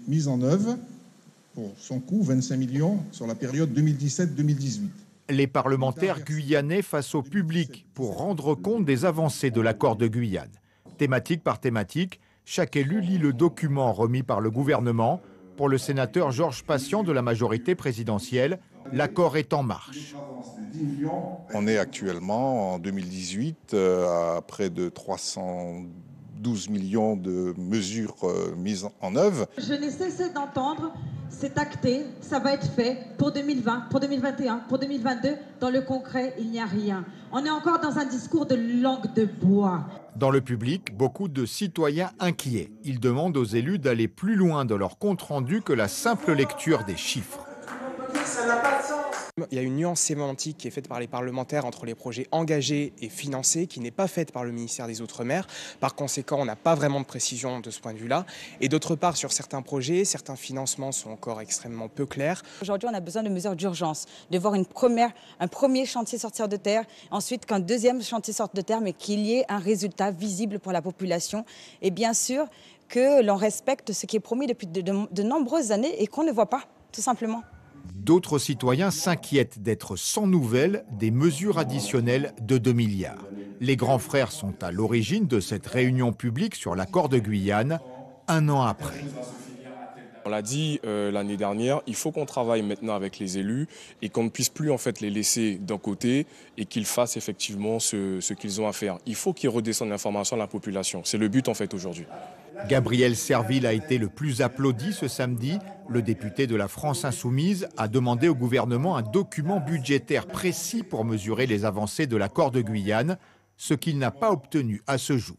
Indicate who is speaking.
Speaker 1: Mise en œuvre pour son coût, 25 millions sur la période 2017-2018.
Speaker 2: Les parlementaires guyanais face au public pour rendre compte des avancées de l'accord de Guyane. Thématique par thématique, chaque élu lit le document remis par le gouvernement. Pour le sénateur Georges Patient de la majorité présidentielle, l'accord est en marche.
Speaker 3: On est actuellement en 2018 à près de 312 millions de mesures mises en œuvre.
Speaker 4: Je n'ai cessé d'entendre, c'est acté, ça va être fait pour 2020, pour 2021, pour 2022. Dans le concret, il n'y a rien. On est encore dans un discours de langue de bois.
Speaker 2: Dans le public, beaucoup de citoyens inquiets. Ils demandent aux élus d'aller plus loin dans leur compte-rendu que la simple lecture des chiffres.
Speaker 5: Ça n'a pas de sens. Il y a une nuance sémantique qui est faite par les parlementaires entre les projets engagés et financés, qui n'est pas faite par le ministère des Outre-mer. Par conséquent, on n'a pas vraiment de précision de ce point de vue-là. Et d'autre part, sur certains projets, certains financements sont encore extrêmement peu clairs.
Speaker 6: Aujourd'hui, on a besoin de mesures d'urgence, de voir un premier chantier sortir de terre, ensuite qu'un deuxième chantier sorte de terre, mais qu'il y ait un résultat visible pour la population. Et bien sûr, que l'on respecte ce qui est promis depuis de nombreuses années et qu'on ne voit pas, tout simplement.
Speaker 2: D'autres citoyens s'inquiètent d'être sans nouvelles des mesures additionnelles de 2 milliards. Les grands frères sont à l'origine de cette réunion publique sur l'accord de Guyane, un an après.
Speaker 7: On l'a dit l'année dernière, il faut qu'on travaille maintenant avec les élus et qu'on ne puisse plus en fait les laisser d'un côté et qu'ils fassent effectivement ce qu'ils ont à faire. Il faut qu'ils redescendent l'information à la population. C'est le but en fait aujourd'hui.
Speaker 2: Gabriel Serville a été le plus applaudi ce samedi. Le député de la France Insoumise a demandé au gouvernement un document budgétaire précis pour mesurer les avancées de l'accord de Guyane, ce qu'il n'a pas obtenu à ce jour.